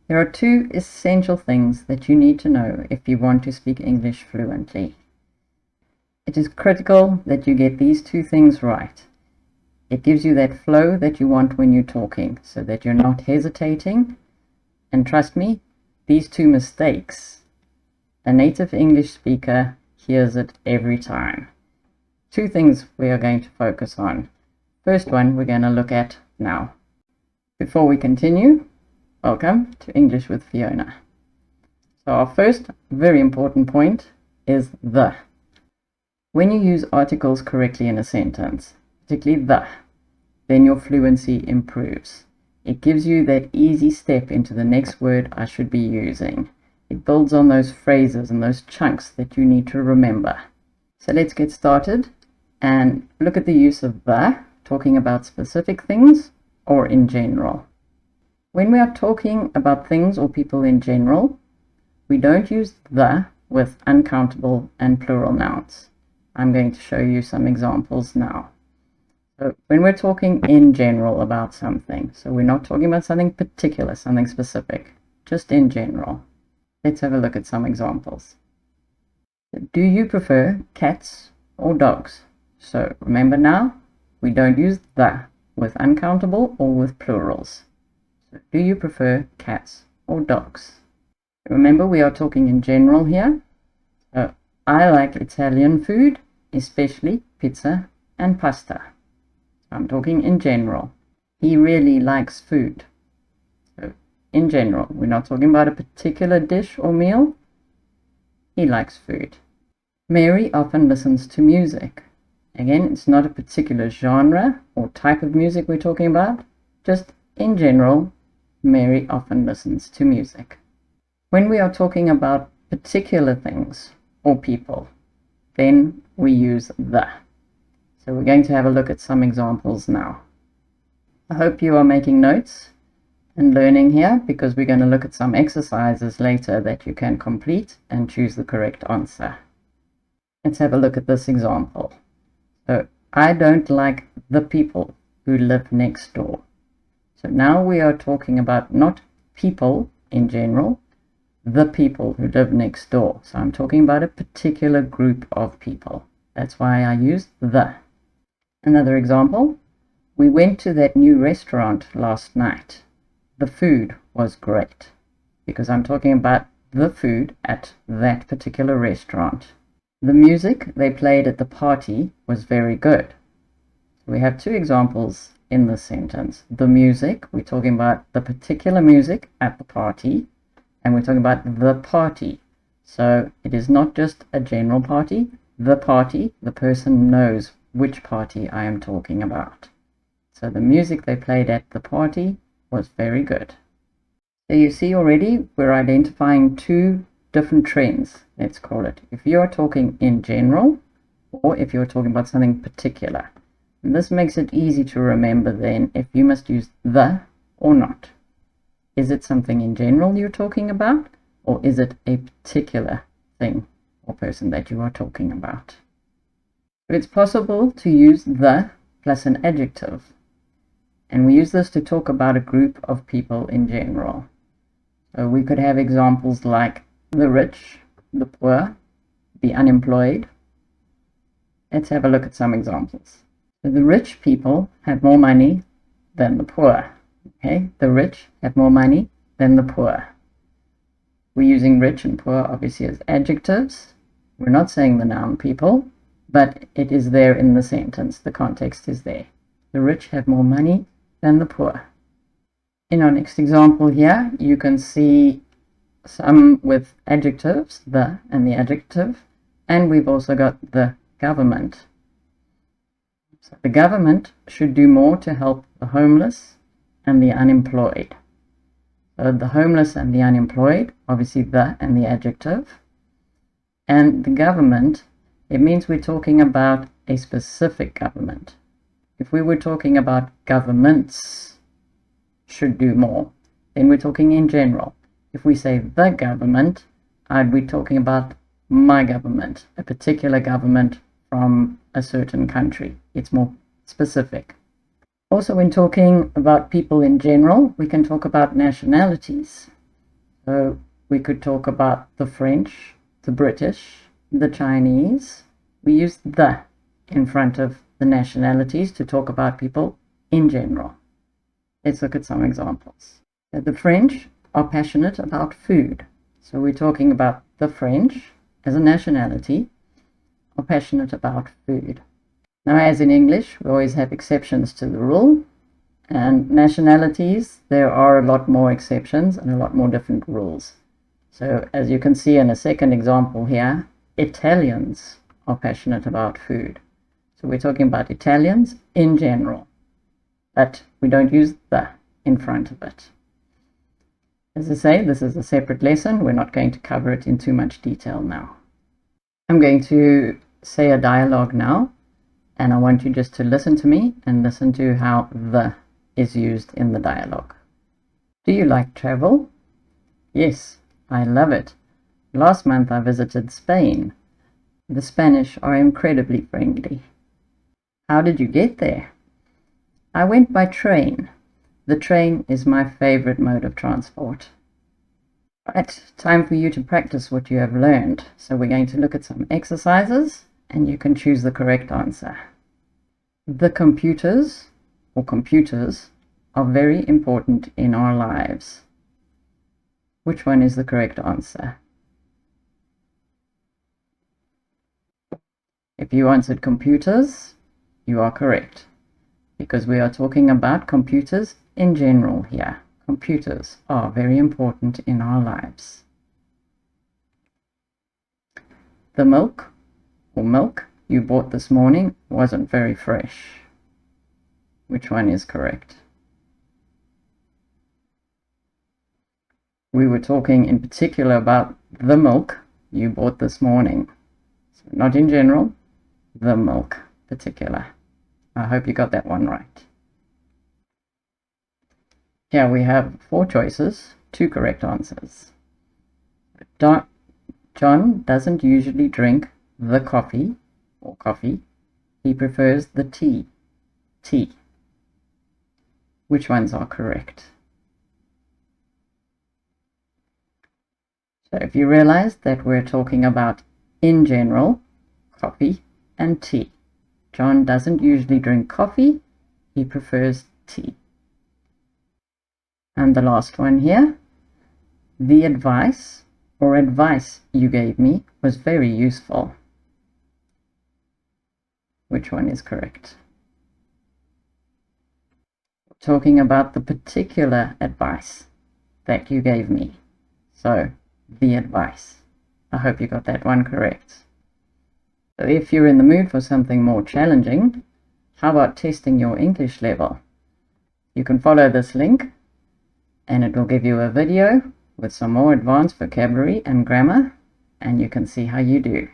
There are two essential things that you need to know if you want to speak English fluently. It is critical that you get these two things right. It gives you that flow that you want when you're talking, so that you're not hesitating. And trust me, these two mistakes, a native English speaker hears it every time. Two things we are going to focus on. First one we're going to look at now. Before we continue, welcome to English with Fiona. So our first very important point is the. When you use articles correctly in a sentence, particularly the, then your fluency improves. It gives you that easy step into the next word I should be using. It builds on those phrases and those chunks that you need to remember. So let's get started and look at the use of the, talking about specific things or in general. When we are talking about things or people in general, we don't use the with uncountable and plural nouns. I'm going to show you some examples now. So when we're talking in general about something, so we're not talking about something particular, something specific, just in general. Let's have a look at some examples. Do you prefer cats or dogs? So remember now, we don't use the with uncountable or with plurals. So do you prefer cats or dogs? Remember, we are talking in general here. So I like Italian food, especially pizza and pasta. I'm talking in general. He really likes food. So in general, we're not talking about a particular dish or meal. He likes food. Mary often listens to music. Again, it's not a particular genre or type of music we're talking about. Just in general, Mary often listens to music. When we are talking about particular things or people, then we use the. So we're going to have a look at some examples now. I hope you are making notes and learning here, because we're going to look at some exercises later that you can complete and choose the correct answer. Let's have a look at this example. So I don't like the people who live next door. So now we are talking about not people in general, the people who live next door. So I'm talking about a particular group of people. That's why I use the. Another example, we went to that new restaurant last night. The food was great, because I'm talking about the food at that particular restaurant. The music they played at the party was very good. We have two examples in this sentence. The music, we're talking about the particular music at the party, and we're talking about the party. So it is not just a general party. The party, the person knows which party I am talking about. So the music they played at the party was very good. So you see already we're identifying two different trends, let's call it. If you are talking in general, or if you're talking about something particular. And this makes it easy to remember then if you must use the or not. Is it something in general you're talking about, or is it a particular thing or person that you are talking about? It's possible to use the plus an adjective, and we use this to talk about a group of people in general. So we could have examples like the rich, the poor, the unemployed. Let's have a look at some examples. So the rich people have more money than the poor. Okay, the rich have more money than the poor. We're using rich and poor obviously as adjectives. We're not saying the noun people, but it is there in the sentence. The context is there. The rich have more money than the poor. In our next example here, you can see some with adjectives, the and the adjective, and we've also got the government. So the government should do more to help the homeless and the unemployed. So the homeless and the unemployed, obviously the and the adjective. And the government, it means we're talking about a specific government. If we were talking about governments should do more, then we're talking in general. If we say the government, I'd be talking about my government, a particular government from a certain country. It's more specific. Also, when talking about people in general, we can talk about nationalities. So we could talk about the French, the British, the Chinese. We use the in front of the nationalities to talk about people in general. Let's look at some examples. The French are passionate about food. So we're talking about the French as a nationality are passionate about food. Now, as in English, we always have exceptions to the rule. And nationalities, there are a lot more exceptions and a lot more different rules. So as you can see in a second example here, Italians are passionate about food. So we're talking about Italians in general, but we don't use the in front of it. As I say, this is a separate lesson. We're not going to cover it in too much detail now. I'm going to say a dialogue now, and I want you just to listen to me and listen to how the is used in the dialogue. Do you like travel? Yes, I love it. Last month I visited Spain. The Spanish are incredibly friendly. How did you get there? I went by train. The train is my favorite mode of transport. Right, time for you to practice what you have learned. So we're going to look at some exercises and you can choose the correct answer. The computers or computers are very important in our lives. Which one is the correct answer? If you answered computers, you are correct, because we are talking about computers in general here. Computers are very important in our lives. The milk or milk you bought this morning wasn't very fresh. Which one is correct? We were talking in particular about the milk you bought this morning. So not in general, the milk particular. I hope you got that one right. Here we have 4 choices, 2 correct answers. John doesn't usually drink the coffee or coffee. He prefers the tea. Tea. Which ones are correct? So if you realize that we're talking about, in general, coffee and tea. John doesn't usually drink coffee. He prefers tea. And the last one here. The advice or advice you gave me was very useful. Which one is correct? We're talking about the particular advice that you gave me. So, the advice. I hope you got that one correct. So if you're in the mood for something more challenging, how about testing your English level? You can follow this link and it will give you a video with some more advanced vocabulary and grammar, and you can see how you do.